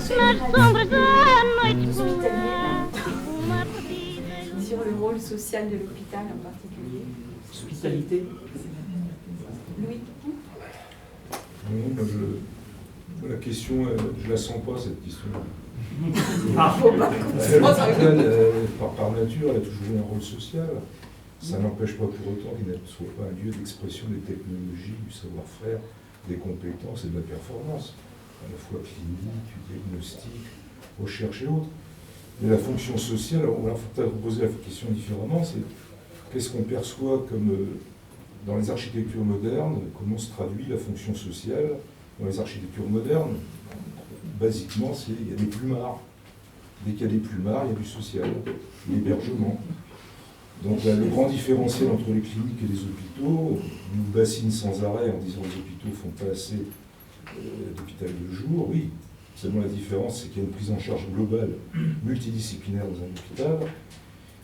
Sur le rôle social de l'hôpital en particulier. Hospitalité. Louis. Non, la question, je la sens pas cette question. Par nature, elle a toujours eu un rôle social. Ça n'empêche pas pour autant qu'il ne soit pas un lieu d'expression des technologies, du savoir-faire, des compétences et de la performance, à la fois clinique, diagnostic, recherche et autres. Mais la fonction sociale, on va peut-être poser la question différemment, c'est qu'est-ce qu'on perçoit comme, dans les architectures modernes, comment se traduit la fonction sociale dans les architectures modernes. Basiquement, il y a des plumards. Dès qu'il y a des plumards, il y a du social, l'hébergement. Donc là, le grand différentiel entre les cliniques et les hôpitaux, on nous bassine sans arrêt en disant que les hôpitaux ne font pas assez d'hôpital de jour. Oui, seulement la différence, c'est qu'il y a une prise en charge globale, multidisciplinaire dans un hôpital,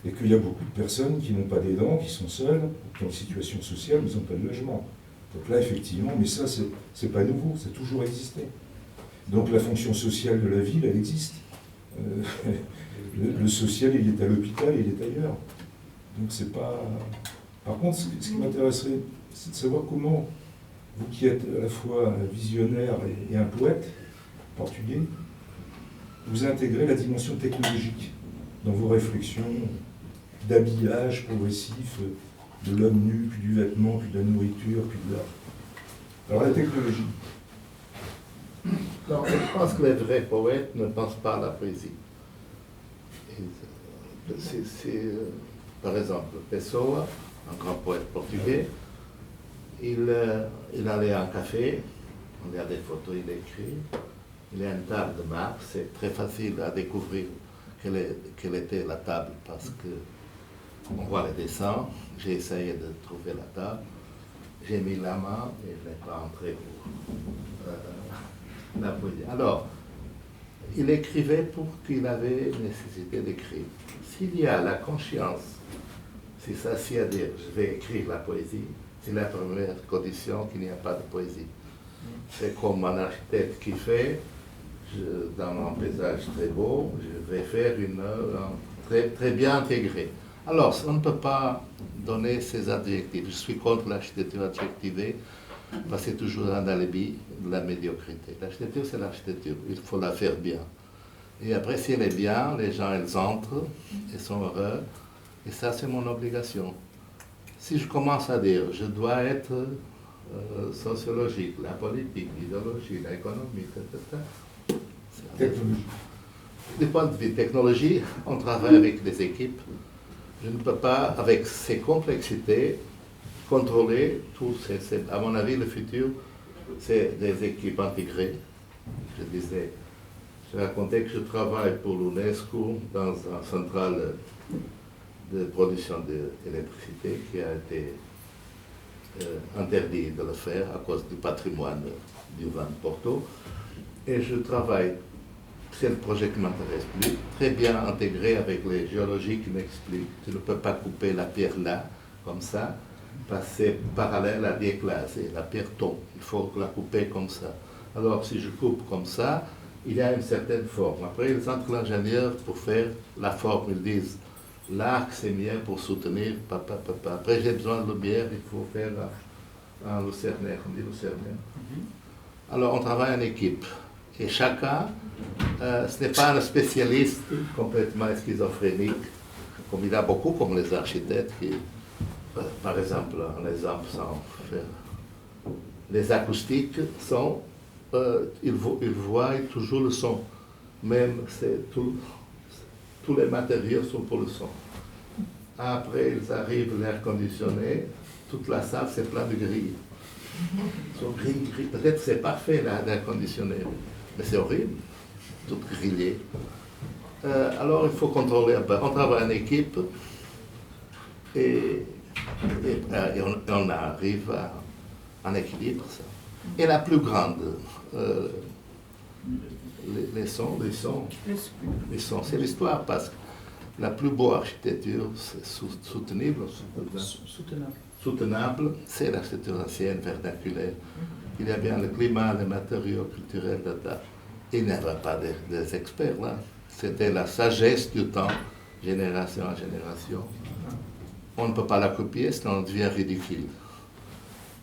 et qu'il y a beaucoup de personnes qui n'ont pas d'aidants, qui sont seules, qui ont une situation sociale, mais ils n'ont pas de logement. Donc là, effectivement, mais ça, c'est pas nouveau, ça a toujours existé. Donc la fonction sociale de la ville, elle existe. Le social, il est à l'hôpital, il est ailleurs. Donc c'est pas... Par contre, ce qui m'intéresserait, c'est de savoir comment, vous qui êtes à la fois un visionnaire et un poète portugais, vous intégrez la dimension technologique dans vos réflexions d'habillage progressif de l'homme nu, puis du vêtement, puis de la nourriture, puis de la... Alors la technologie. Non, je pense que les vrais poètes ne pensent pas à la poésie. Par exemple, Pessoa, un grand poète portugais, il allait à un café, on a des photos, il écrit, il a une table de marbre, c'est très facile à découvrir quelle était la table parce que on voit les dessins, j'ai essayé de trouver la table, j'ai mis la main et je n'ai pas entré pour la poésie. Alors, il écrivait pour qu'il avait nécessité d'écrire. S'il y a la conscience, si ça s'y à dire, je vais écrire la poésie, c'est la première condition qu'il n'y a pas de poésie. C'est comme un architecte qui fait, dans un paysage très beau, je vais faire une œuvre très, très bien intégrée. Alors, on ne peut pas donner ces adjectifs. Je suis contre l'architecture adjectivée, parce que c'est toujours un alibi de la médiocrité. L'architecture, c'est l'architecture, il faut la faire bien. Et après, si elle est bien, les gens, ils entrent et sont heureux. Et ça, c'est mon obligation. Si je commence à dire, je dois être sociologique, la politique, l'idéologie, l'économie, etc. Technologie. Du point de vue technologie, on travaille avec des équipes. Je ne peux pas, avec ces complexités, contrôler tout. À mon avis, le futur, c'est des équipes intégrées. Je racontais que je travaille pour l'UNESCO dans une centrale de production d'électricité qui a été interdit de le faire à cause du patrimoine du vin de Porto. Et je travaille, c'est le projet qui m'intéresse plus, très bien intégré avec les géologies qui m'expliquent. Tu ne peux pas couper la pierre là, comme ça, passer parallèle à des classes et la pierre tombe. Il faut la couper comme ça. Alors si je coupe comme ça, il y a une certaine forme. Après, ils entrent l'ingénieur pour faire la forme. Ils disent, l'arc c'est mieux pour soutenir, papa. Après, j'ai besoin de lumière, il faut faire un lucernaire, on dit lucernaire. Alors, on travaille en équipe. Et chacun, ce n'est pas un spécialiste complètement schizophrénique, comme il y a beaucoup, comme les architectes, qui, par exemple, un exemple sans faire. Les acoustiques sont, ils voient toujours le son. Même, tous les matériaux sont pour le son. Après, ils arrivent l'air conditionné, toute la salle, c'est plein de grilles. Peut-être c'est parfait l'air conditionné, mais c'est horrible, tout grillé. Alors, il faut contrôler un peu. On travaille en équipe et on arrive à un équilibre. Ça. Et la plus grande, les sons, c'est l'histoire, parce que la plus belle architecture, c'est soutenable, c'est l'architecture ancienne, vernaculaire. Il y a bien le climat, les matériaux culturels, il n'y avait pas des experts là. C'était la sagesse du temps, génération en génération. On ne peut pas la copier, sinon on devient ridicule.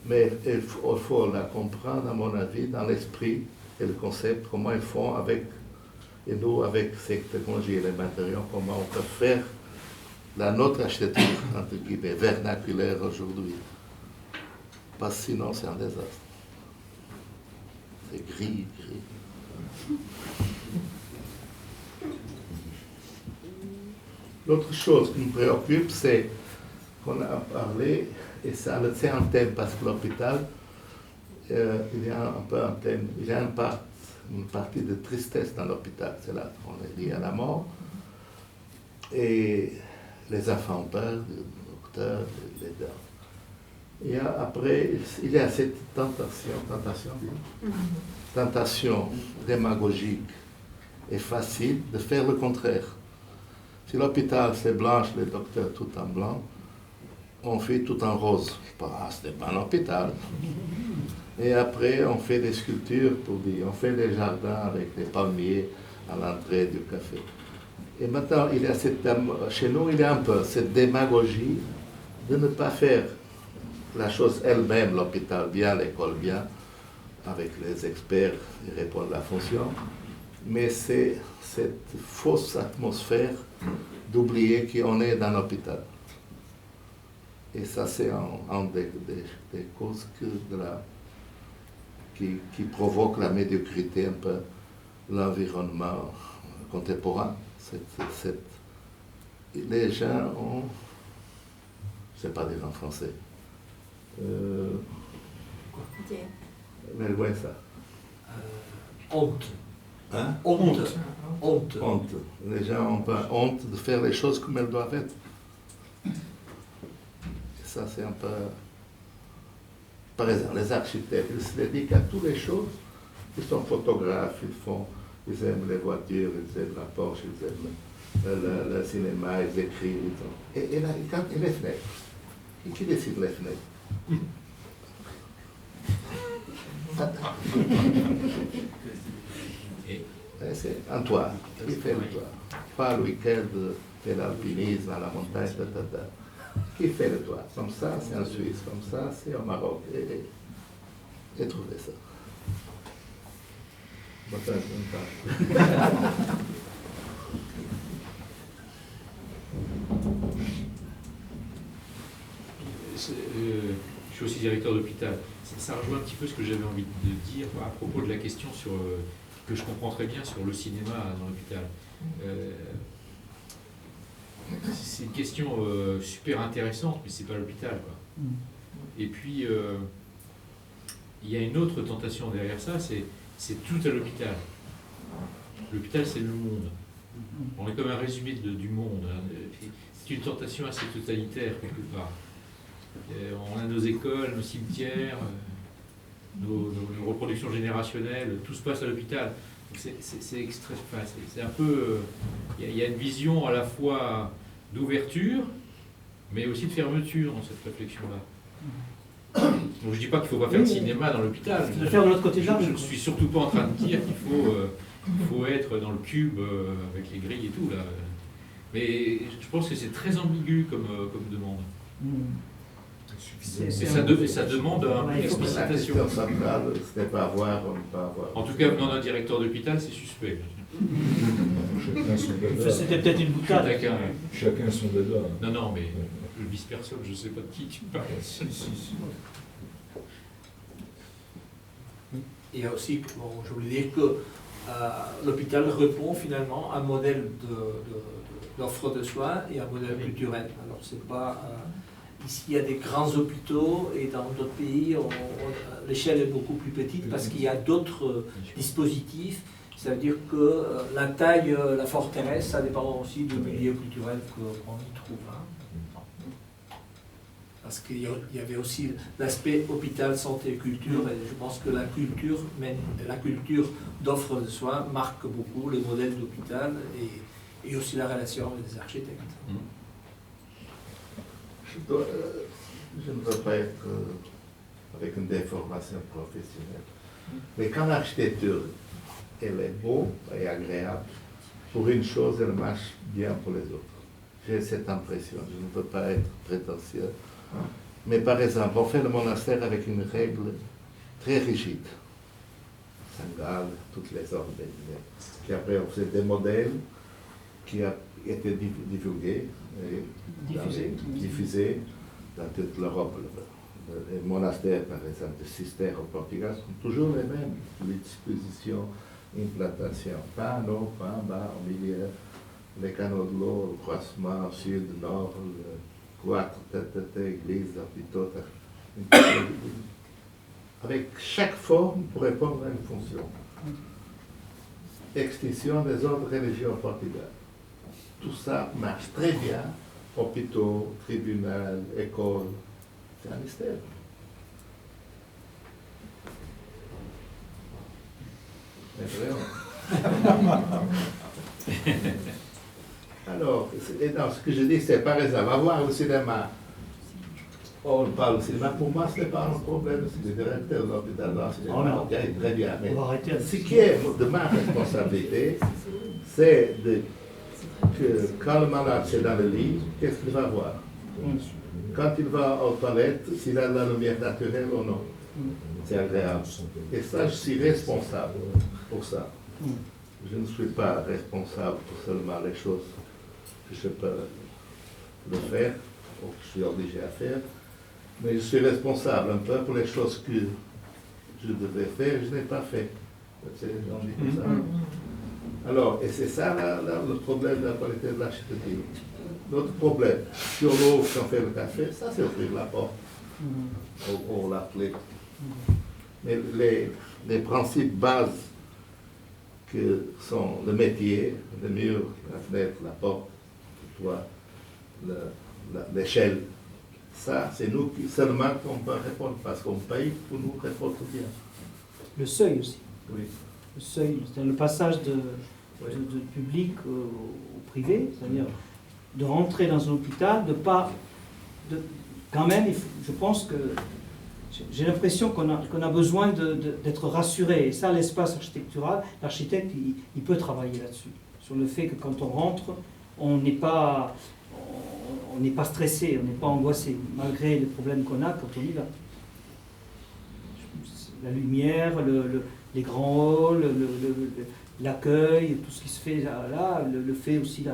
Mais il faut la comprendre, à mon avis, dans l'esprit et le concept, comment ils font avec, et nous, avec ces technologies et les matériaux, comment on peut faire la nôtre architecture, entre guillemets, vernaculaire aujourd'hui. Parce que sinon, c'est un désastre. C'est gris. L'autre chose qui me préoccupe, c'est qu'on a parlé, et ça c'est un thème, parce que l'hôpital, il y a un peu un thème, il y a une partie de tristesse dans l'hôpital, c'est là qu'on est lié à la mort, et les enfants ont peur, le docteur, les dents. Et après, il y a cette tentation démagogique et facile de faire le contraire. Si l'hôpital c'est blanche, les docteurs tout en blanc, on fait tout en rose. Ce n'est pas un hôpital. Et après, on fait des sculptures pour dire, on fait des jardins avec des palmiers à l'entrée du café. Et maintenant, chez nous, il y a un peu cette démagogie de ne pas faire la chose elle-même, l'hôpital bien, l'école bien, avec les experts qui répondent à la fonction, mais c'est cette fausse atmosphère d'oublier qu'on est dans l'hôpital. Et ça, c'est un des causes qui provoquent la médiocrité, un peu l'environnement contemporain. Les gens ont, je ne sais pas dire en français, vergüenza. Honte. Hein? Honte. Honte. Les gens ont pas honte de faire les choses comme elles doivent être. Et ça, c'est un peu... Par exemple, les architectes, ils se dédiquent à toutes les choses. Ils sont photographes, ils aiment les voitures, ils aiment la Porsche, ils aiment le cinéma, ils écrivent. Et les fenêtres. Et qui décide les fenêtres? C'est un toit, qui fait le toit. Pas le week-end, fait l'alpinisme à la montagne, Qui fait le toit? Comme ça, c'est en Suisse, comme ça, c'est au Maroc. Et trouver ça. Je suis aussi directeur d'hôpital. Ça rejoint un petit peu ce que j'avais envie de dire à propos de la question que je comprends très bien sur le cinéma dans l'hôpital. C'est une question super intéressante, mais c'est pas l'hôpital, quoi. Et puis, il y a une autre tentation derrière ça, c'est tout à l'hôpital. L'hôpital, c'est le monde. On est comme un résumé du monde. C'est une tentation assez totalitaire, quelque part. On a nos écoles, nos cimetières, nos reproductions générationnelles, tout se passe à l'hôpital. C'est un peu... Il y a une vision à la fois d'ouverture, mais aussi de fermeture dans cette réflexion-là. Donc je ne dis pas qu'il ne faut pas faire de cinéma dans l'hôpital. Il faut faire de l'autre côté de l'arbre. Je ne suis surtout pas en train de dire qu'il faut être dans le cube avec les grilles et tout, là. Mais je pense que c'est très ambigu comme demande. Et ça demande une explicitation. La question centrale, ce n'est pas avoir ou ne pas avoir. En tout cas, venant d'un directeur d'hôpital, c'est suspect. Chacun son dada. C'était peut-être une boutade. Chacun son dada. Non, mais je vise personne, je ne sais pas de qui tu parles. Si. Il y a aussi, je voulais dire que l'hôpital répond finalement à un modèle d'offre de soins et un modèle culturel. Alors c'est pas... Ici, il y a des grands hôpitaux et dans d'autres pays, l'échelle est beaucoup plus petite parce qu'il y a d'autres dispositifs. Ça veut dire que la taille, la forteresse, ça dépend aussi du milieu culturel qu'on y trouve. Parce qu'il y avait aussi l'aspect hôpital, santé et culture, et je pense que la culture d'offre de soins marque beaucoup le modèle d'hôpital et aussi la relation avec les architectes. Je ne veux pas être avec une déformation professionnelle, mais qu'en architecture, elle est beau et agréable. Pour une chose, elle marche bien pour les autres. J'ai cette impression, je ne peux pas être prétentieux. Mais par exemple, on fait le monastère avec une règle très rigide. Sangale, toutes les ordres. Puis après, on faisait des modèles qui ont été divulgués, diffusés dans toute l'Europe. Les monastères, par exemple, de Cister au Portugal, sont toujours les mêmes. Les dispositions, implantation, pas en haut, pas en bas, au milieu, les canaux de l'eau, le croisement, sud, nord, le cloître, église, hôpitaux, avec chaque forme pour répondre à une fonction. Extinction des ordres religieux au Portugal. Tout ça marche très bien. Hôpitaux, tribunal, école, c'est un mystère. Mais vraiment. Alors, ce que je dis, c'est par exemple, avoir le cinéma. On parle du cinéma, pour moi, ce n'est pas un problème. C'est le directeur de l'hôpital dans le cinéma, très bien. Mais ce qui est de ma responsabilité, c'est que quand le malade est dans le lit, qu'est-ce qu'il va voir? Quand il va aux toilettes, s'il a la lumière naturelle ou non. C'est agréable. Et ça, je suis responsable pour ça. Je ne suis pas responsable pour seulement les choses que je peux le faire, ou que je suis obligé à faire, mais je suis responsable un peu pour les choses que je devais faire et je n'ai pas fait. On dit comme ça. Alors, et c'est ça le problème de la qualité de l'architecture. Notre problème, sur l'eau, quand on fait le café, ça c'est ouvrir la porte, ou la clé. Mais les principes bases que sont le métier, le mur, la fenêtre, la porte, le toit, l'échelle, ça c'est nous qui seulement qu'on peut répondre, parce qu'on paye pour nous répondre bien. Le seuil aussi. Oui. Le seuil, c'est le passage de public au privé, c'est-à-dire de rentrer dans un hôpital, quand même, je pense que j'ai l'impression qu'on a besoin d'être rassuré. Et ça, l'espace architectural, l'architecte, il peut travailler là-dessus. Sur le fait que quand on rentre, on n'est pas stressé, on n'est pas angoissé, malgré les problèmes qu'on a quand on y va. La lumière, les grands halls, l'accueil, tout ce qui se fait là, le fait aussi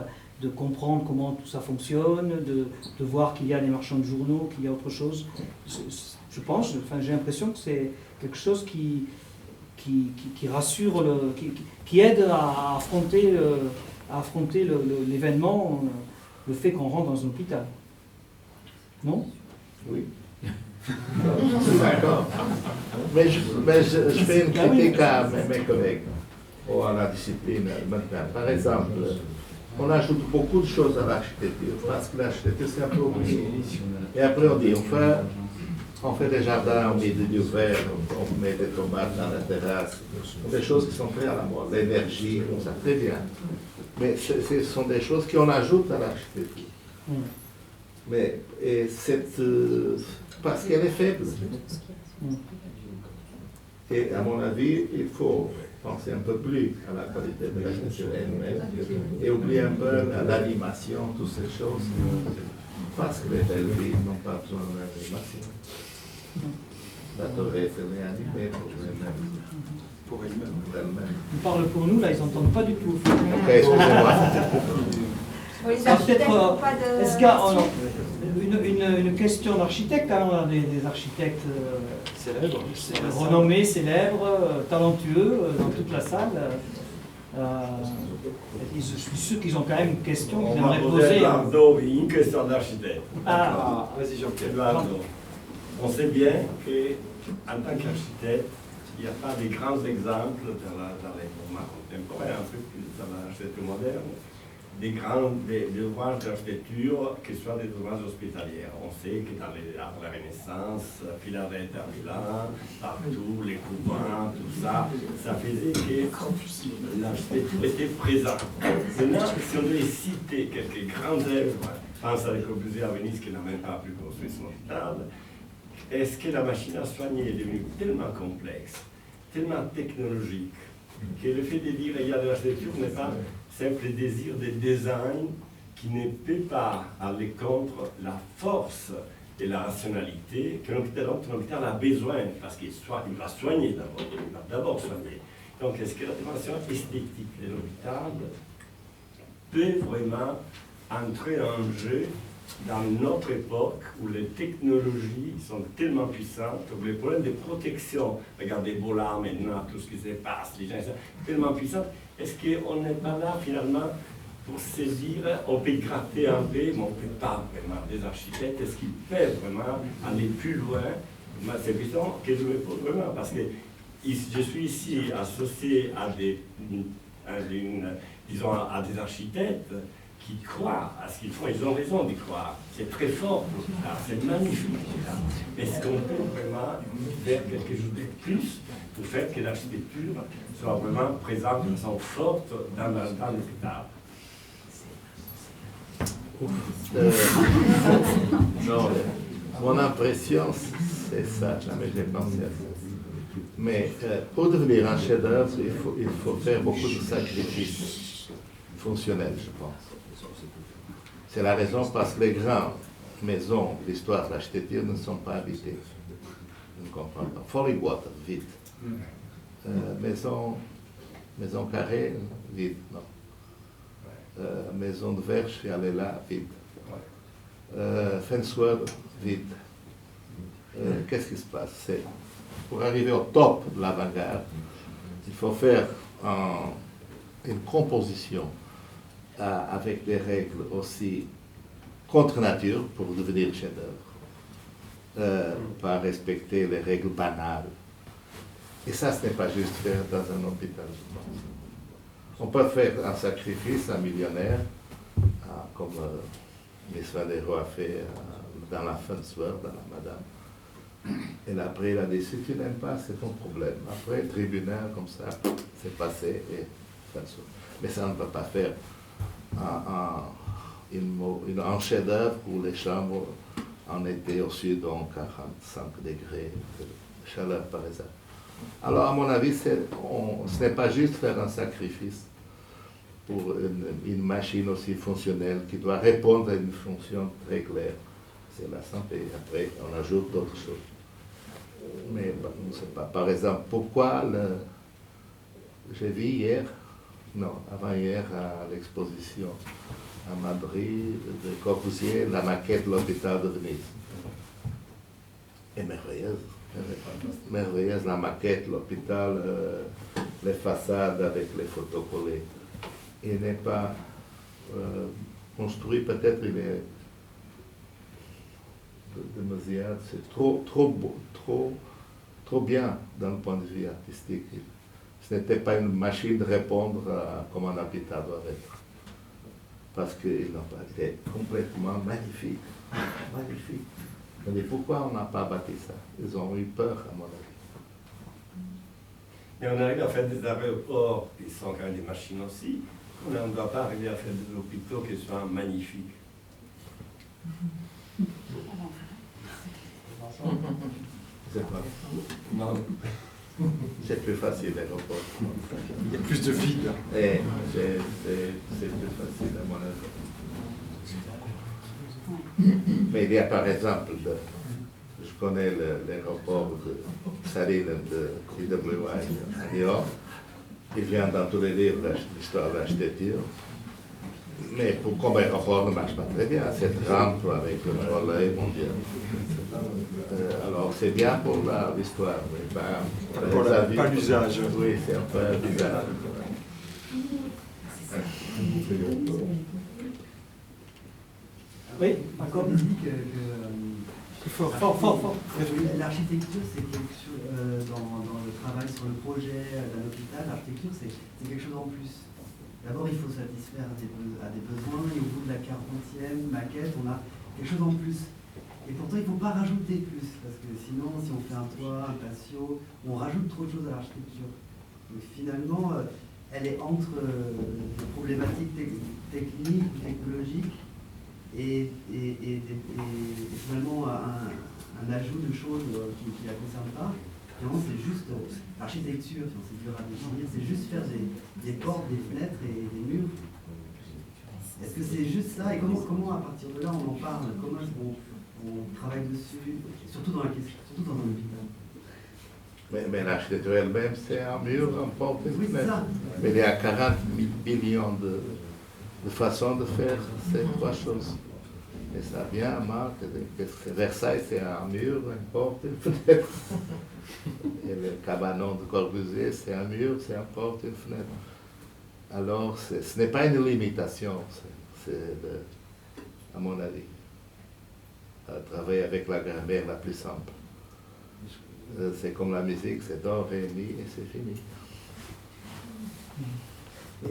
de comprendre comment tout ça fonctionne, de voir qu'il y a des marchands de journaux, qu'il y a autre chose. Je pense, j'ai l'impression que c'est quelque chose qui rassure, qui aide à affronter l'événement, le fait qu'on rentre dans un hôpital. Non? Oui. Je suis d'accord. Mais je fais une critique à mes collègues, ou à la discipline maintenant. Par exemple, on ajoute beaucoup de choses à l'architecture, parce que l'architecture c'est un peu oublié. Et après on dit, on fait des jardins, on met du verre, on met des tomates dans la terrasse, des choses qui sont très à la mode, l'énergie, tout ça, très bien. Mais ce sont des choses qu'on ajoute à l'architecture. Mais parce qu'elle est faible. Et à mon avis, il faut penser un peu plus à la qualité de l'architecture elle-même et oublier un peu l'animation, toutes ces choses. Parce que les belles villes n'ont pas besoin d'animation. La Torre Eiffel est animée pour elle-même. Ils parlent pour nous, là, ils n'entendent pas du tout. Ok, excusez-moi. Pour les architectes, pas de... Est-ce qu'il y a une question d'architecte, hein, on a des architectes renommés, célèbres, talentueux dans toute la salle. Je suis sûr qu'ils ont quand même une question qu'ils aimeraient poser. Eduardo, une question d'architecte. Ah, vas-y Jean-Pierre. Eduardo, on sait bien qu'en tant qu'architecte, il n'y a pas de grands exemples dans les formats contemporains, un peu plus dans l'architecture moderne, des ouvrages d'architecture qui soient des ouvrages hospitaliers. On sait que dans la Renaissance, Philadelphie à Milan, partout, les couvents, tout ça, ça faisait que l'architecture était présente. Maintenant, si on devait citer quelques grandes œuvres, pense à Le Corbusier à Venise qui n'a même pas pu construire son hôpital, est-ce que la machine à soigner est devenue tellement complexe, tellement technologique, que le fait de dire il y a de l'architecture n'est pas simple désir de design qui ne peut pas aller contre la force et la rationalité que l'hôpital a besoin, parce qu'il va soigner d'abord, il va d'abord soigner. Donc, est-ce que la dimension esthétique de l'hôpital peut vraiment entrer en jeu dans notre époque où les technologies sont tellement puissantes, où les problèmes de protection, regardez Ebola maintenant, tout ce qui se passe, les gens sont tellement puissants, est-ce qu'on n'est pas là finalement pour se dire, on peut gratter un peu, mais on ne peut pas vraiment, les architectes, est-ce qu'ils peuvent vraiment aller plus loin? C'est une question que je me pose vraiment, parce que je suis ici associé à disons, à des architectes qui croient à ce qu'ils font, ils ont raison d'y croire. C'est très fort pour ça, c'est magnifique. Est-ce qu'on peut vraiment faire quelque chose de plus pour faire que l'architecture soit vraiment présente de façon forte dans l'hôpital? Non, mon impression, c'est ça, jamais j'ai pensé à ça. Mais pour devenir un chef-d'œuvre, il faut faire beaucoup de sacrifices fonctionnels, je pense. C'est la raison parce que les grandes maisons de l'histoire de l'architecture ne sont pas habitées. Je ne comprends pas. Falling Water, vide. Maison carrée, vide, non. Maison de verre chez Aléla, vide. Fensworth, vide. Qu'est-ce qui se passe? Pour arriver au top de l'avant-garde, il faut faire une composition avec des règles aussi contre nature pour devenir chef-d'œuvre, pas respecter les règles banales. Et ça, ce n'est pas juste faire dans un hôpital, je pense. On peut faire un sacrifice, un millionnaire, comme Miss Valero a fait dans la Fensworth, dans la Madame. Et après, il a dit, si tu n'aimes pas, c'est ton problème. Après, le tribunal, comme ça, c'est passé et Fensworth. Mais ça ne peut pas faire un chef-d'œuvre où les chambres en été au sud ont 45 degrés de chaleur, par exemple. Alors, à mon avis, ce n'est pas juste faire un sacrifice pour une machine aussi fonctionnelle qui doit répondre à une fonction très claire. C'est la santé. Après, on ajoute d'autres choses. Mais on ne sait pas. Par exemple, pourquoi j'ai vu hier, non, avant-hier, à l'exposition à Madrid, de Corbusier, la maquette de l'hôpital de Venise. Et merveilleuse. Merveilleuse, la maquette, l'hôpital, les façades avec les photos collées. Il n'est pas construit, peut-être il est demasiado, c'est trop beau, trop bien dans le point de vue artistique. Ce n'était pas une machine de répondre comme un hôpital doit être. Parce qu'il est complètement magnifique. Magnifique. Mais pourquoi on n'a pas bâti ça? Ils ont eu peur, à mon avis. Et on arrive à faire des aéroports qui sont quand même des machines aussi. On ne doit pas arriver à faire des hôpitaux qui soient magnifiques. C'est pas. Non. C'est plus facile, l'aéroport. Il y a plus de vide. Et c'est plus facile, à mon avis. Mais il y a par exemple, je connais l'aéroport de Saline de IWI à New York. Il vient dans tous les livres l'histoire de l'architecture. Mais comme aéroport ne marche pas très bien, cette rampe avec le relais, mon Dieu. Alors c'est bien pour l'histoire, mais Pas l'usage. Oui, c'est un peu bizarre. Oui, encore On dit que fort. l'architecture, c'est quelque chose, dans le travail sur le projet d'un hôpital, l'architecture, c'est quelque chose en plus. D'abord, il faut satisfaire à des besoins, et au bout de la 40e maquette, on a quelque chose en plus. Et pourtant, il ne faut pas rajouter plus, parce que sinon, si on fait un toit, un patio, on rajoute trop de choses à l'architecture. Donc finalement, elle est entre des problématiques techniques ou technologiques, et finalement un ajout de choses qui ne la concernent pas. Finalement, c'est juste l'architecture, c'est dur à définir, c'est juste faire des portes, des fenêtres et des murs. Est-ce que c'est juste ça? Et comment à partir de là on en parle? Comment est-ce qu'on travaille dessus? Surtout dans un hôpital. Mais l'architecture elle-même, c'est un mur, un porte, une Oui, c'est fenêtre. ça. Mais il y a 40 millions de façons de faire ces trois choses. Et ça vient à Marc, Versailles, c'est un mur, une porte, une fenêtre. Et le cabanon de Corbusier, c'est un mur, c'est une porte, une fenêtre. Alors, ce n'est pas une limitation, à mon avis, travailler avec la grammaire la plus simple. C'est comme la musique, c'est do, ré, mi, et c'est fini. C'est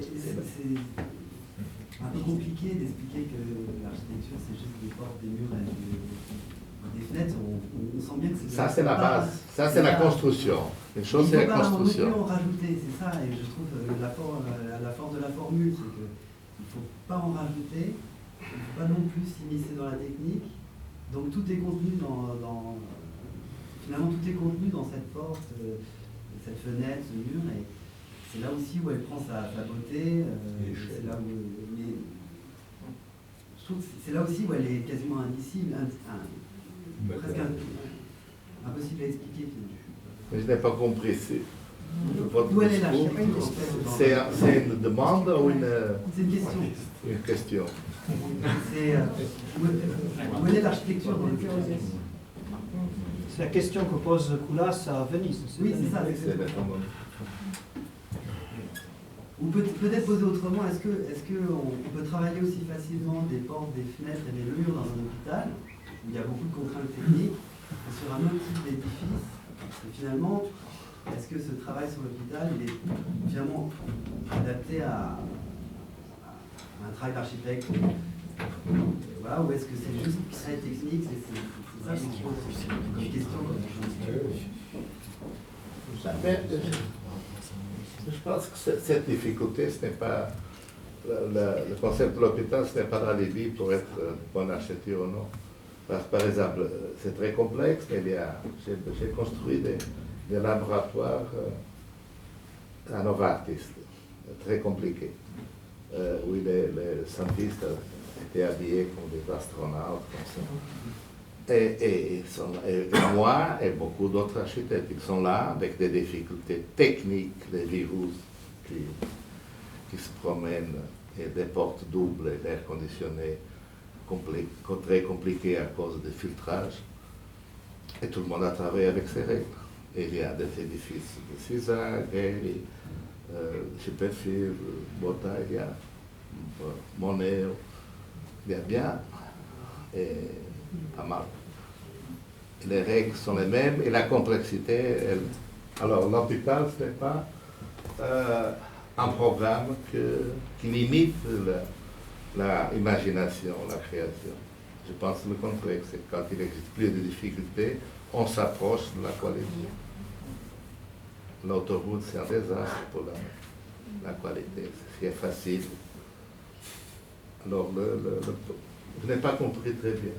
un peu compliqué d'expliquer que l'architecture, c'est juste des portes, des murs et des fenêtres. On sent bien que c'est... Ça, c'est la base. Ça, c'est la construction. Une chose, c'est la construction. Il ne faut pas en rajouter, c'est ça. Et je trouve la force de la formule, c'est qu'il ne faut pas en rajouter. Il ne faut pas non plus s'immiscer dans la technique. Donc tout est contenu finalement, tout est contenu dans cette porte, cette fenêtre, ce mur. Et c'est là aussi où elle prend sa beauté. C'est là où... je trouve que c'est là aussi où elle est quasiment indicible, presque impossible à expliquer. Mais je n'ai pas compris. Où elle est l'architecture? C'est une demande ou une... C'est une question. Une question. Où est l'architecture dans le futur? C'est la question que pose Koulas à Venise. Oui, c'est ça. Ou peut-être poser autrement, est-ce qu'on peut travailler aussi facilement des portes, des fenêtres et des murs dans un hôpital, où il y a beaucoup de contraintes techniques, et sur un autre type d'édifice? Et finalement, est-ce que ce travail sur l'hôpital, il est finalement adapté à un travail d'architecte? Voilà, ou est-ce que c'est juste très technique? C'est ça qu'on se pose comme question quand Je pense que cette difficulté, ce n'est pas... Le concept de l'hôpital, ce n'est pas l'alibi pour être bon architecture ou non. Par exemple, c'est très complexe, mais j'ai construit des laboratoires à Novartis, très compliqués, où les scientifiques étaient habillés comme des astronautes, comme ça. Et moi et beaucoup d'autres architectes, ils sont là avec des difficultés techniques, des virus qui se promènent, et des portes doubles, et d'air conditionné très compliqués à cause des filtrages. Et tout le monde a travaillé avec ces règles. Et il y a des édifices de César, Gay, Chipperfield, Bottaglia, Monet, il y a bien, et pas mal. Les règles sont les mêmes et la complexité, alors l'hôpital, ce n'est pas un programme qui limite l'imagination, la création. Je pense que le contraire, c'est quand il n'existe plus de difficultés, on s'approche de la qualité. L'autoroute, c'est un désastre pour la qualité, c'est facile. Alors, je n'ai pas compris très bien.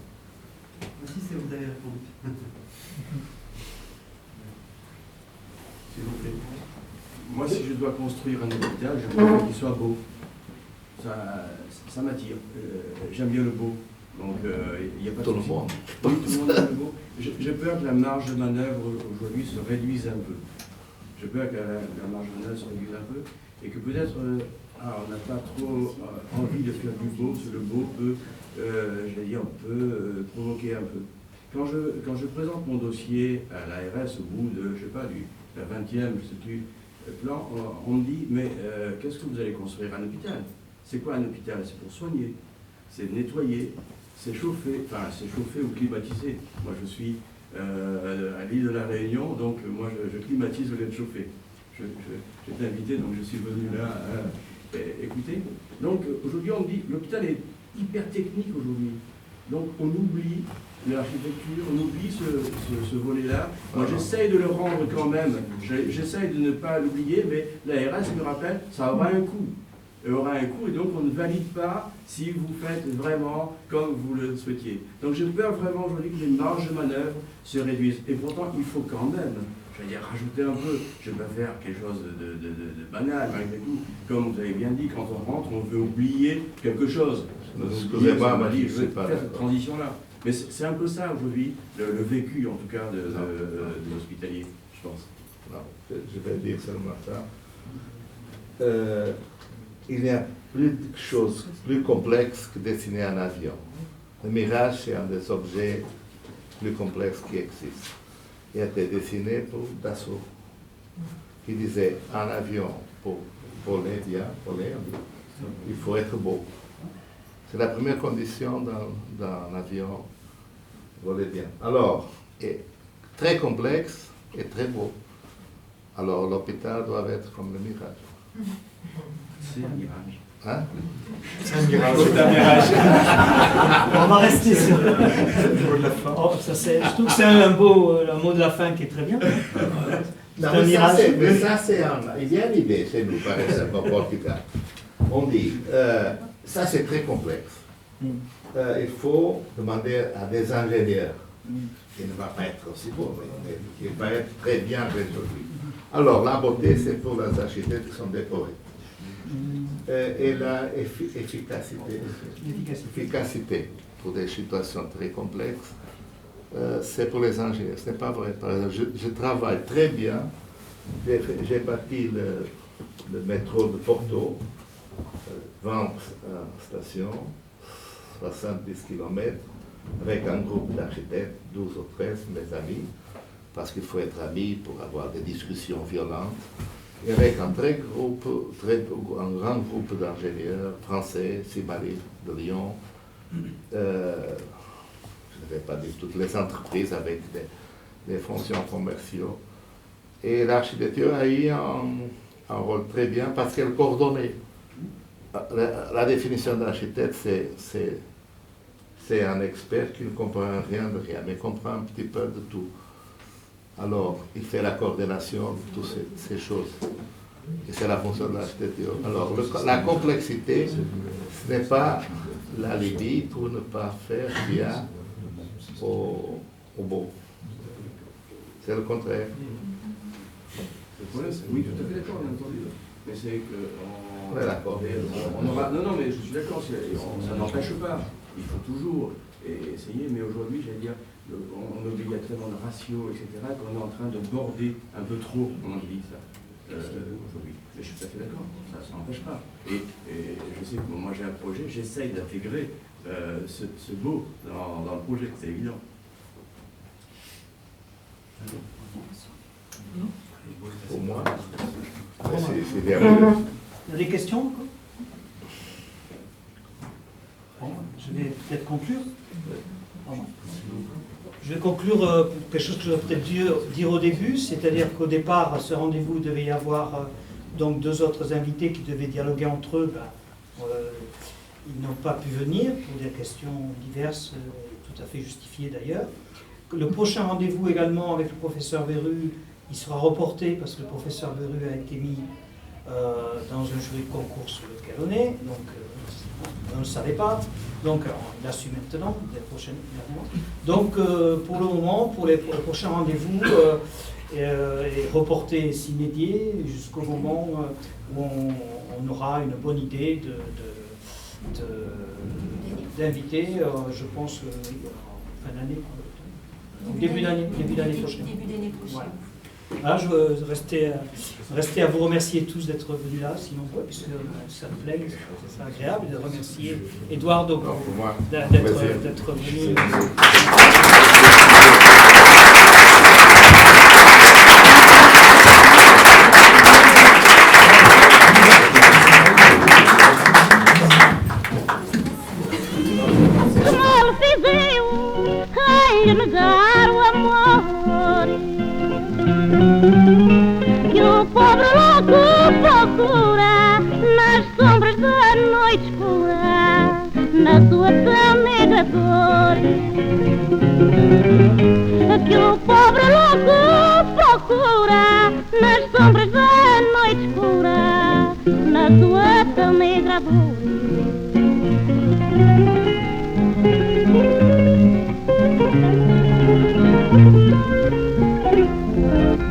Aussi, c'est vous avez répondu. S'il vous plaît. Moi, si je dois construire un hôpital, je veux qu'il soit beau. Ça m'attire. J'aime bien le beau. Donc, il n'y a pas de tout le souci. monde. Oui, tout le monde aime le beau. J'ai peur que la marge de manœuvre aujourd'hui se réduise un peu. J'ai peur que la marge de manœuvre se réduise un peu. Et que peut-être, on n'a pas trop envie de faire du beau, parce que le beau peut, provoquer un peu. Quand je présente mon dossier à l'ARS au bout de, je sais pas, du 20e, je sais plus, plan, on me dit, mais qu'est-ce que vous allez construire? Un hôpital? C'est quoi un hôpital? C'est pour soigner, c'est nettoyer, c'est chauffer, ou climatiser. Moi, je suis à l'île de la Réunion, donc moi, je climatise au lieu de chauffer. J'étais invité, donc je suis venu là écouter. Donc, aujourd'hui, on me dit, l'hôpital est hyper technique aujourd'hui. Donc, on oublie l'architecture, on oublie ce volet-là. Moi, j'essaye de le rendre quand même, j'essaye de ne pas l'oublier, mais l'ARS me rappelle, ça aura un coût. Il aura un coût, et donc on ne valide pas si vous faites vraiment comme vous le souhaitiez. Donc j'ai peur vraiment aujourd'hui que les marges de manœuvre se réduisent. Et pourtant, il faut quand même je veux dire, rajouter un peu. Je ne vais pas faire quelque chose de banal, malgré tout. Comme vous avez bien dit, quand on rentre, on veut oublier quelque chose. Excusez-moi, je je veux sais pas. faire cette transition-là. Mais c'est un peu ça aujourd'hui, le vécu, en tout cas, de l'hospitalier, je pense. Non, je vais dire seulement ça. Il y a plus de choses plus complexes que dessiner un avion. Le Mirage, c'est un des objets plus complexes qui existent. Il a été dessiné pour Dassault, qui disait un avion pour voler bien, il faut être beau. C'est la première condition d'un avion voler bien. Alors, est très complexe et très beau. Alors l'hôpital doit être comme le Mirage. C'est un mirage. Hein? C'est un mirage. C'est un mirage. On va rester sur le mot de la fin. Oh, je trouve que c'est un mot de la fin qui est très bien. Non, un mirage. mais ça, il y a une idée chez nous, par exemple, au Portugal. On dit, ça c'est très complexe. Il faut demander à des ingénieurs, qui ne va pas être aussi beau, mais qui va être très bien résolu. Alors, la beauté, c'est pour les architectes qui sont décorés. Et l'efficacité pour des situations très complexes, c'est pour les ingénieurs. Ce n'est pas vrai. Par exemple, je travaille très bien. J'ai bâti le métro de Porto, 20 stations, 70 km, avec un groupe d'architectes, 12 ou 13, mes amis, parce qu'il faut être amis pour avoir des discussions violentes, et avec un grand groupe d'ingénieurs français, Simali de Lyon, je ne vais pas dire toutes les entreprises avec des fonctions commerciaux. Et l'architecture a eu un rôle très bien parce qu'elle coordonnait. La définition d'architecte, c'est un expert qui ne comprend rien de rien, mais comprend un petit peu de tout. Alors, il fait la coordination de toutes ces choses. Et c'est la fonction de l'architecture. Alors, la complexité, ce n'est pas l'alibi pour ne pas faire bien au beau. C'est le contraire. Le problème, c'est oui, tout à fait d'accord, bien entendu. Mais c'est que on est d'accord. On aura, non, mais je suis d'accord, ça n'empêche pas. Il faut toujours essayer, mais aujourd'hui, j'allais dire, on oublie tellement de ratios, etc., qu'on est en train de border un peu trop, comment je dis ça, aujourd'hui. Mais je suis tout à fait d'accord, ça n'empêche pas. Et je sais que moi j'ai un projet, j'essaye d'intégrer ce beau dans le projet, c'est évident. Pour moi, c'est bien. Il y a des questions encore? Bon, je vais peut-être conclure. Je vais conclure quelque chose que je vais peut-être dire au début, c'est-à-dire qu'au départ, à ce rendez-vous, il devait y avoir donc deux autres invités qui devaient dialoguer entre eux. Ils n'ont pas pu venir pour des questions diverses, tout à fait justifiées d'ailleurs. Le prochain rendez-vous également avec le professeur Verru, il sera reporté parce que le professeur Verru a été mis dans un jury de concours sur lequel on est, donc on ne le savait pas, donc il a su maintenant, les prochaines. Donc pour le moment, pour le prochain rendez-vous, est reporté sine die jusqu'au moment où on aura une bonne idée d'inviter, je pense, en fin d'année, début d'année prochaine. Début d'année prochaine. Voilà. Là, je veux rester à vous remercier tous d'être venus là, sinon, puisque ça me plaît, c'est agréable de remercier Eduardo d'être venu. Negar o amor que o pobre louco procura nas sombras da noite escura, na sua tão negra dor. Que o pobre louco procura nas sombras da noite escura, na sua tão negra dor. Thank you.